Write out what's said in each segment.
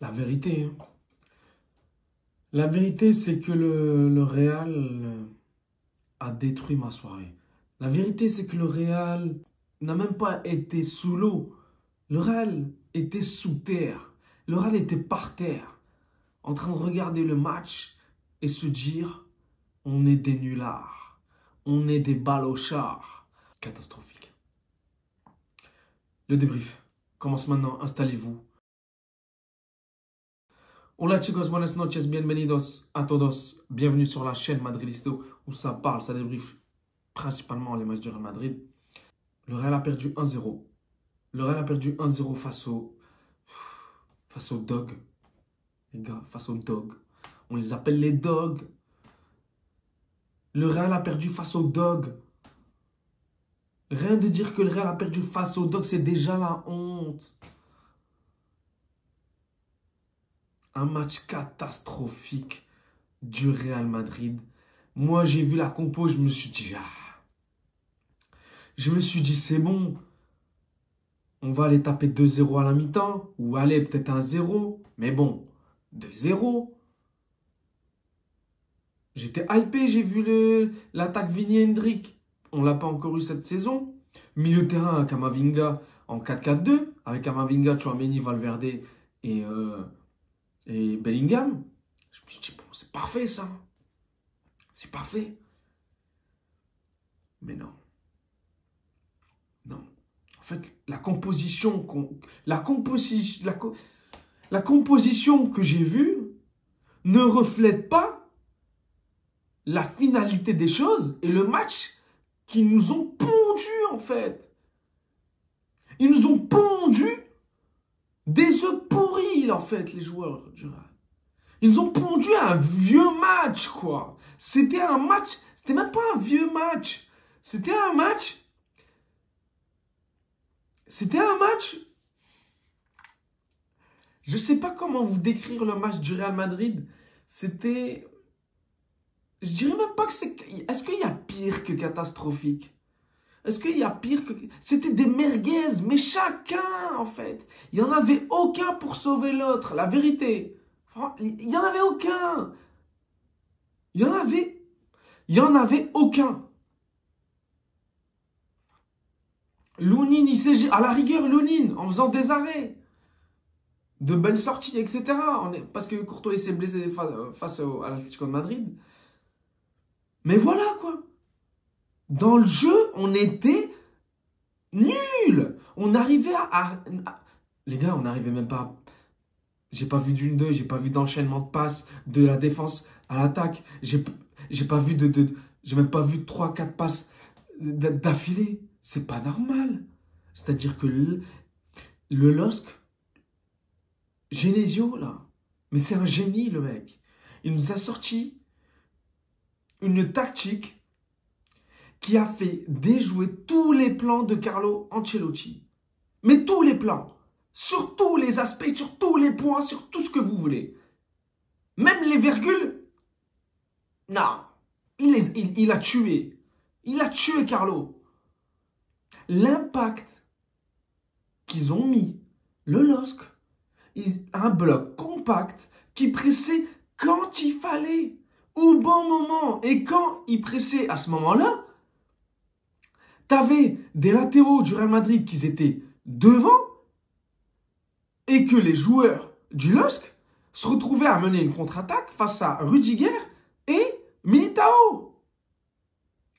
La vérité, hein. La vérité, c'est que le Real a détruit ma soirée. La vérité, c'est que le Real n'a même pas été sous l'eau. Le Real était sous terre. Le Real était par terre, en train de regarder le match et se dire, on est des nullards, on est des balochards. Catastrophique. Le débrief commence maintenant, installez-vous. Hola chicos, buenas noches, bienvenidos a todos. Bienvenue sur la chaîne Madridisto où ça parle, ça débriefe principalement les matchs du Real Madrid. Le Real a perdu 1-0. Le Real a perdu 1-0 face au dog. Les gars, face aux dogs. On les appelle les dogs. Le Real a perdu face aux dogs. Rien de dire que le Real a perdu face aux dogs, c'est déjà la honte. Un match catastrophique du Real Madrid. Moi, j'ai vu la compo, je me suis dit, c'est bon. On va aller taper 2-0 à la mi-temps. Ou aller peut-être 1-0. Mais bon, 2-0. J'étais hypé, j'ai vu l'attaque Vini Hendrick. On ne l'a pas encore eu cette saison. Milieu de terrain, Camavinga en 4-4-2. Avec Camavinga, Tchouaméni, Valverde et Bellingham. Je me suis dit, bon, c'est parfait ça. C'est parfait. Mais non. Non. En fait, la composition que j'ai vue ne reflète pas la finalité des choses et le match qu'ils nous ont pondu en fait. Ils nous ont pondu des œufs pourris en fait, les joueurs du Real. Ils nous ont pondu un vieux match quoi. C'était un match, c'était même pas un vieux match. C'était un match. Je sais pas comment vous décrire le match du Real Madrid. C'était. Je dirais même pas que c'est. Est-ce qu'il y a pire que catastrophique? Est-ce qu'il y a pire que. C'était des merguez, mais chacun, en fait. Il n'y en avait aucun pour sauver l'autre, la vérité. Il n'y en avait aucun. Il y en avait aucun. Lounine, il s'est. À la rigueur, Lounine, en faisant des arrêts. De belles sorties, etc. Parce que Courtois s'est blessé face à l'Atlético de Madrid. Mais voilà, quoi. Dans le jeu, on était nuls. On arrivait les gars, on n'arrivait même pas. J'ai pas vu d'1-2, j'ai pas vu d'enchaînement de passes de la défense à l'attaque. J'ai pas vu j'ai même pas vu 3-4 passes d'affilée. C'est pas normal. C'est-à-dire que le LOSC, Genesio, là, mais c'est un génie, le mec. Il nous a sorti une tactique qui a fait déjouer tous les plans de Carlo Ancelotti. Mais tous les plans. Sur tous les aspects, sur tous les points, sur tout ce que vous voulez. Même les virgules. Non. Il a tué. Il a tué Carlo. L'impact qu'ils ont mis, le LOSC, un bloc compact qui pressait quand il fallait, au bon moment. Et quand il pressait à ce moment-là, tu avais des latéraux du Real Madrid qui étaient devant et que les joueurs du LOSC se retrouvaient à mener une contre-attaque face à Rudiger et Militao.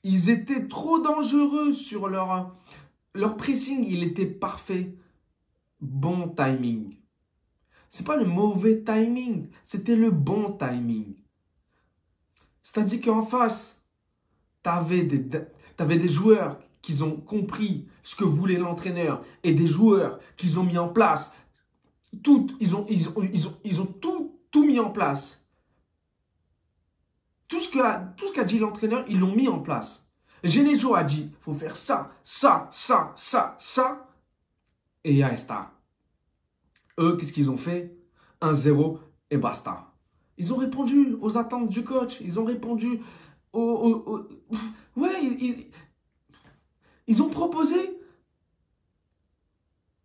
Ils étaient trop dangereux sur leur pressing. Il était parfait. Bon timing. C'est pas le mauvais timing, c'était le bon timing. C'est-à-dire qu'en face, t'avais des joueurs qui ont compris ce que voulait l'entraîneur et des joueurs qui ont mis en place ils ont tout mis en place. Tout ce qu'a dit l'entraîneur, ils l'ont mis en place. Genesio a dit, il faut faire ça, ça, ça, ça, ça. Et ya está. Eux, qu'est-ce qu'ils ont fait? 1-0 et basta. Ils ont répondu aux attentes du coach. Ils ont répondu ouais, ils ont proposé.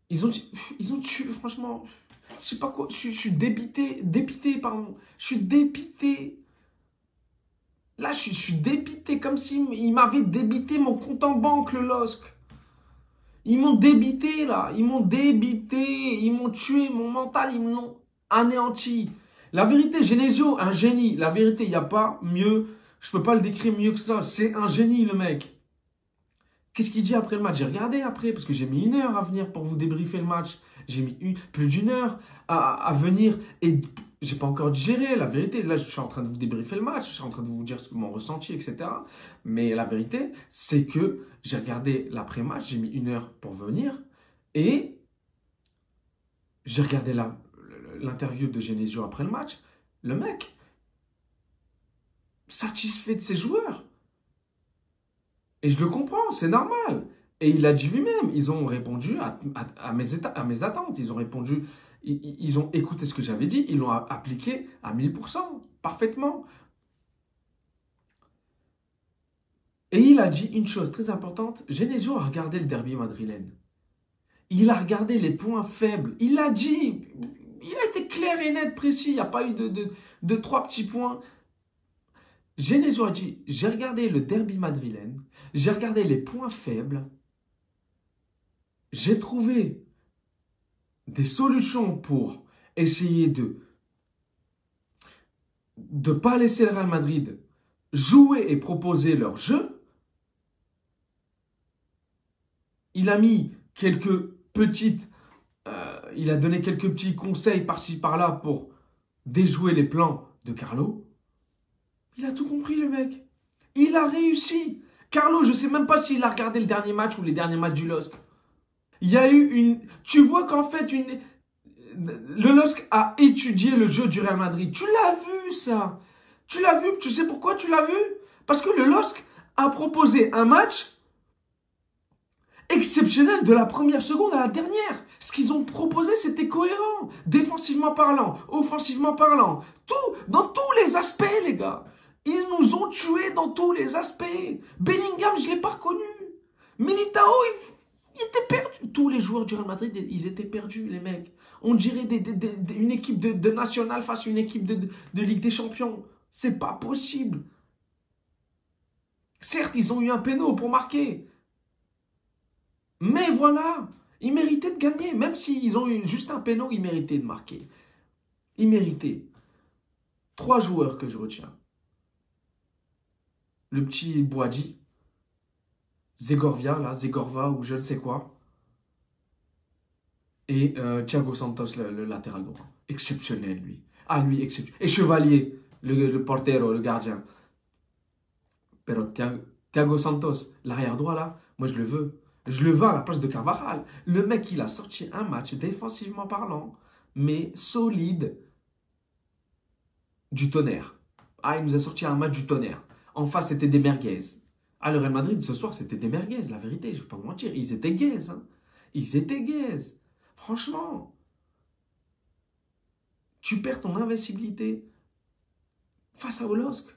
Ils ont tué, franchement. je sais pas quoi, je suis dépité, pardon. Je suis dépité. Là, je suis dépité, comme s'il m'avait débité mon compte en banque, le LOSC. Ils m'ont débité, là. Ils m'ont débité. Ils m'ont tué mon mental. Ils m'ont anéanti. La vérité, Genesio, un génie. La vérité, il n'y a pas mieux. Je peux pas le décrire mieux que ça. C'est un génie, le mec. Qu'est-ce qu'il dit après le match? J'ai regardé après, parce que j'ai mis 1 heure à venir pour vous débriefer le match. J'ai mis plus d'1 heure à venir et j'ai pas encore digéré. La vérité, là, je suis en train de vous débriefer le match. Je suis en train de vous dire mon ressenti, etc. Mais la vérité, c'est que j'ai regardé l'après-match. J'ai mis 1 heure pour venir et j'ai regardé l'interview de Genesio après le match. Le mec, satisfait de ses joueurs. Et je le comprends, c'est normal. Et il a dit lui-même, ils ont répondu à mes attentes. Ils ont répondu, ils ont écouté ce que j'avais dit, ils l'ont appliqué à 1000%, parfaitement. Et il a dit une chose très importante, Genesio a regardé le derby madrilène. Il a regardé les points faibles. Il a dit, il a été clair et net, précis, il n'y a pas eu de 3 petits points. Genesio a dit, j'ai regardé le derby madrilène, j'ai regardé les points faibles, j'ai trouvé des solutions pour essayer de ne pas laisser le Real Madrid jouer et proposer leur jeu. Il a mis il a donné quelques petits conseils par-ci par-là pour déjouer les plans de Carlo. Il a tout compris, le mec. Il a réussi. Carlo, je ne sais même pas s'il a regardé le dernier match ou les derniers matchs du LOSC. Il y a eu une... Tu vois qu'en fait, le LOSC a étudié le jeu du Real Madrid. Tu l'as vu, ça. Tu l'as vu. Tu sais pourquoi tu l'as vu? Parce que le LOSC a proposé un match exceptionnel de la première seconde à la dernière. Ce qu'ils ont proposé, c'était cohérent. Défensivement parlant, offensivement parlant. Tout, dans tous les aspects, les gars. Ils nous ont tués dans tous les aspects. Bellingham, je ne l'ai pas reconnu. Militao, il était perdu. Tous les joueurs du Real Madrid, ils étaient perdus, les mecs. On dirait une équipe de nationale face à une équipe de Ligue des Champions. C'est pas possible. Certes, ils ont eu un péno pour marquer. Mais voilà, ils méritaient de gagner. Même s'ils ont eu juste un péno, ils méritaient de marquer. Ils méritaient. 3 joueurs que je retiens. Le petit Boadi, Zegorva ou je ne sais quoi. Et Thiago Santos, le latéral droit. Exceptionnel, lui. Ah, lui, exceptionnel. Et Chevalier, le portero, le gardien. Pero Thiago Santos, l'arrière droit, là, moi, je le veux. Je le veux à la place de Carvajal. Le mec, il a sorti un match défensivement parlant, mais solide, du tonnerre. Ah, il nous a sorti un match du tonnerre. En face, c'était des merguez. Ah, le Real Madrid, ce soir, c'était des merguez, la vérité, je ne vais pas vous mentir. Ils étaient gays, hein. Ils étaient gays. Franchement. Tu perds ton invincibilité face à LOSC.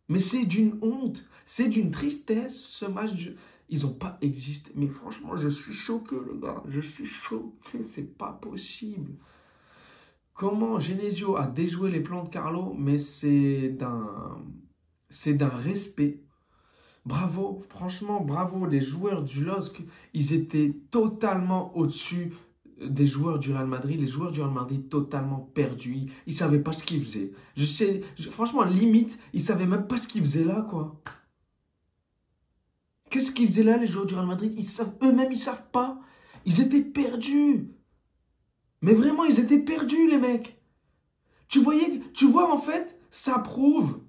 Mais c'est d'une honte, c'est d'une tristesse, ce match. Ils n'ont pas existé. Mais franchement, je suis choqué, les gars. Je suis choqué, c'est pas possible. Comment Genesio a déjoué les plans de Carlo, mais c'est d'un respect. Bravo, franchement, bravo. Les joueurs du LOSC, ils étaient totalement au-dessus des joueurs du Real Madrid. Les joueurs du Real Madrid totalement perdus. Ils ne savaient pas ce qu'ils faisaient. Franchement, limite, ils ne savaient même pas ce qu'ils faisaient là, quoi. Qu'est-ce qu'ils faisaient là, les joueurs du Real Madrid? Eux-mêmes, ils ne savent pas. Ils étaient perdus. Mais vraiment, ils étaient perdus, les mecs. Tu vois, en fait, ça prouve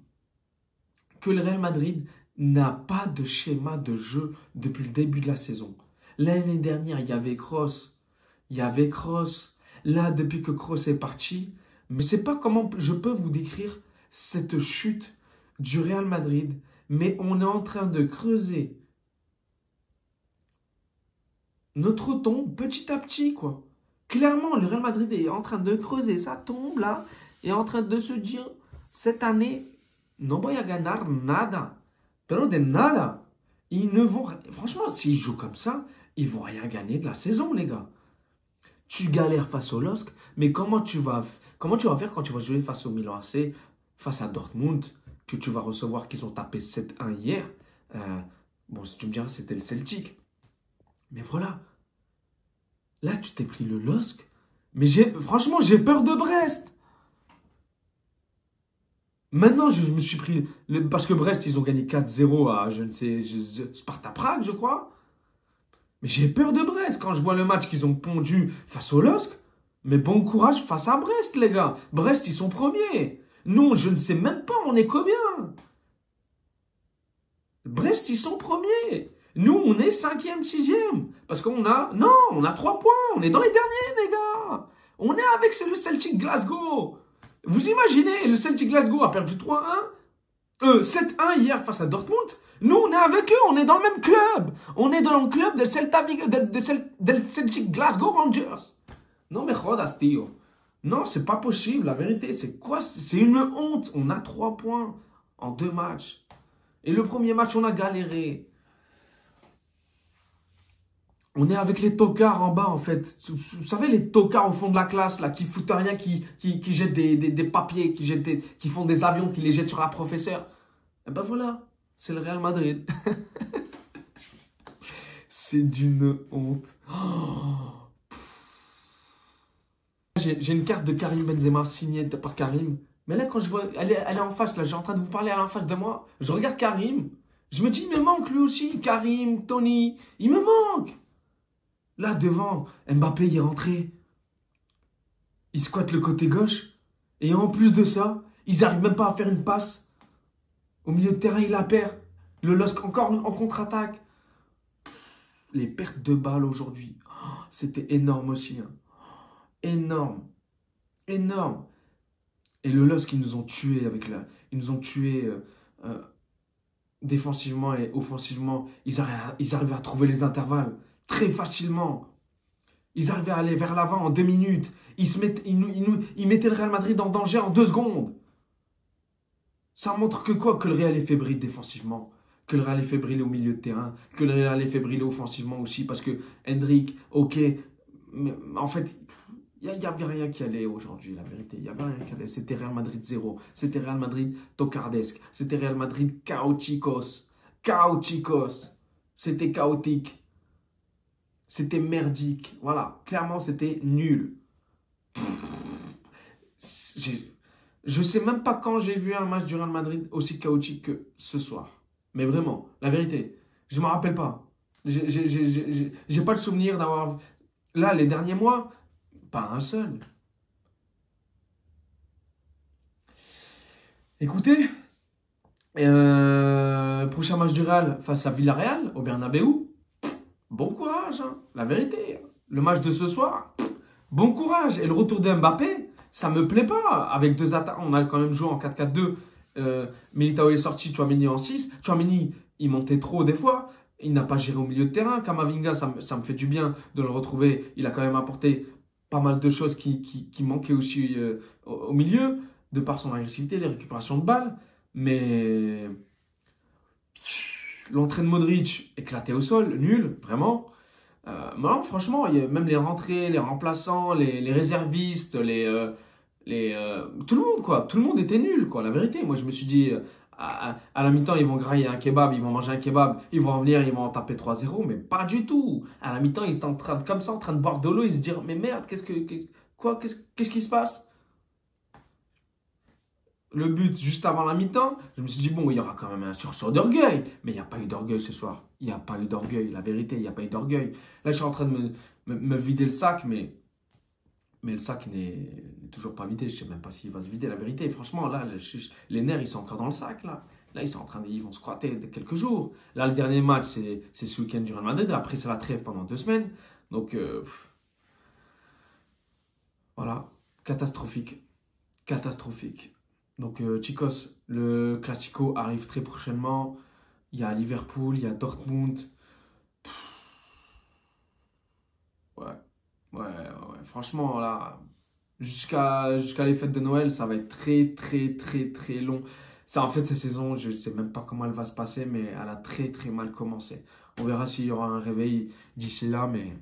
que le Real Madrid n'a pas de schéma de jeu depuis le début de la saison. L'année dernière, il y avait Kroos. Là, depuis que Kroos est parti, mais je ne sais pas comment je peux vous décrire cette chute du Real Madrid, mais on est en train de creuser notre tombe petit à petit, quoi. Clairement, le Real Madrid est en train de creuser sa tombe, là, et en train de se dire, cette année, no voy a ganar nada. Pero de nada. Ils ne vont... Franchement, s'ils jouent comme ça, ils ne vont rien gagner de la saison, les gars. Tu galères face au LOSC, mais comment tu vas faire quand tu vas jouer face au Milan AC, face à Dortmund, que tu vas recevoir, qu'ils ont tapé 7-1 hier. Bon, si tu me diras, c'était le Celtic. Mais voilà. Là, tu t'es pris le LOSC. Mais franchement, j'ai peur de Brest. Maintenant, je me suis pris... parce que Brest, ils ont gagné 4-0 à, je ne sais, Sparta Prague, je crois. Mais j'ai peur de Brest quand je vois le match qu'ils ont pondu face au LOSC. Mais bon courage face à Brest, les gars. Brest, ils sont premiers. Nous, je ne sais même pas, on est combien. Brest, ils sont premiers. Nous, on est 5e, 6e. Parce qu'on a... Non, on a 3 points. On est dans les derniers, les gars. On est avec le Celtic Glasgow. Vous imaginez, le Celtic Glasgow a perdu 3-1. 7-1 hier face à Dortmund. Nous, on est avec eux. On est dans le même club. On est dans le club del Celtic Glasgow Rangers. Non, mais jodas, tío. Non, c'est pas possible. La vérité, c'est quoi? C'est une honte. On a 3 points en 2 matchs. Et le premier match, on a galéré. On est avec les tocards en bas, en fait. Vous savez, les tocards au fond de la classe, là, qui foutent rien, qui jettent des papiers, qui font des avions, qui les jettent sur un professeur. Et ben voilà, c'est le Real Madrid. C'est d'une honte. Oh. J'ai une carte de Karim Benzema signée par Karim. Mais là, quand je vois, elle est en face, là, j'ai en train de vous parler, elle est en face de moi. Je regarde Karim. Je me dis, il me manque lui aussi. Karim, Tony, il me manque. Là, devant, Mbappé, il est rentré. Il squatte le côté gauche. Et en plus de ça, ils n'arrivent même pas à faire une passe. Au milieu de terrain, il la perd. Le LOSC encore en contre-attaque. Les pertes de balles aujourd'hui, oh, c'était énorme aussi. Hein. Énorme. Énorme. Et le LOSC, ils nous ont tués avec la... Ils nous ont tués défensivement et offensivement. Ils arrivaient à trouver les intervalles très facilement. Ils arrivaient à aller vers l'avant en 2 minutes. Ils mettaient le Real Madrid en danger en 2 secondes. Ça montre que quoi? Que le Real est fébrile défensivement. Que le Real est fébrile au milieu de terrain. Que le Real est fébrile offensivement aussi. Parce que Hendrik, ok. Mais en fait, il n'y avait rien qui allait aujourd'hui, la vérité. Il n'y avait rien qui allait. C'était Real Madrid 0. C'était Real Madrid tocardesque. C'était Real Madrid chaoticos. Chaoticos. C'était chaotique. C'était merdique. Voilà. Clairement, c'était nul. Je sais même pas quand j'ai vu un match du Real Madrid aussi chaotique que ce soir. Mais vraiment, la vérité, je me rappelle pas. J'ai pas le souvenir d'avoir... Là, les derniers mois, pas un seul. Écoutez, prochain match du Real face à Villarreal, au Bernabéu. Bon courage, hein, la vérité. Le match de ce soir, bon courage. Et le retour de Mbappé, ça me plaît pas. Avec 2 attaques, on a quand même joué en 4-4-2. Militao est sorti, Tchouaméni en 6. Tchouaméni, il montait trop des fois. Il n'a pas géré au milieu de terrain. Kamavinga, ça me fait du bien de le retrouver. Il a quand même apporté pas mal de choses qui manquaient aussi au milieu, de par son agressivité, les récupérations de balles. Mais l'entrée de Modric éclaté au sol, nul, vraiment. Non, franchement, il y a même les rentrées, les remplaçants, les réservistes, tout le monde, quoi. Tout le monde était nul, quoi. La vérité, moi, je me suis dit, à la mi-temps, ils vont grailler un kebab, ils vont manger un kebab, ils vont revenir, ils vont en taper 3-0, mais pas du tout. À la mi-temps, ils étaient comme ça, en train de boire de l'eau, ils se disent, mais merde, qu'est-ce qui se passe? Le but juste avant la mi-temps, je me suis dit, bon, il y aura quand même un sursaut d'orgueil. Mais il n'y a pas eu d'orgueil ce soir. Il n'y a pas eu d'orgueil. La vérité, il n'y a pas eu d'orgueil. Là, je suis en train de me vider le sac, mais le sac n'est toujours pas vidé. Je ne sais même pas s'il va se vider. La vérité, franchement, là, les nerfs, ils sont encore dans le sac. Là, ils vont squatter quelques jours. Là, le dernier match, c'est ce week-end du Real Madrid. Après, c'est la trêve pendant 2 semaines. Donc, voilà, catastrophique. Catastrophique. Donc, chicos, le Classico arrive très prochainement. Il y a Liverpool, il y a Dortmund. Ouais. Franchement, là, jusqu'à les fêtes de Noël, ça va être très long. Ça, en fait, cette saison, je ne sais même pas comment elle va se passer, mais elle a très mal commencé. On verra s'il y aura un réveil d'ici là, mais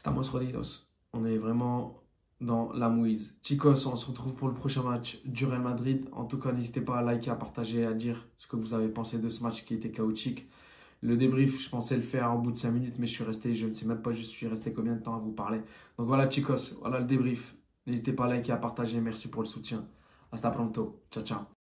Estamos jodidos. On est vraiment dans la mouise. Chicos, on se retrouve pour le prochain match du Real Madrid. En tout cas, n'hésitez pas à liker, à partager, à dire ce que vous avez pensé de ce match qui était chaotique. Le débrief, je pensais le faire au bout de 5 minutes, mais je ne sais même pas, je suis resté combien de temps à vous parler. Donc voilà, chicos, voilà le débrief. N'hésitez pas à liker, à partager. Merci pour le soutien. Hasta pronto. Ciao, ciao.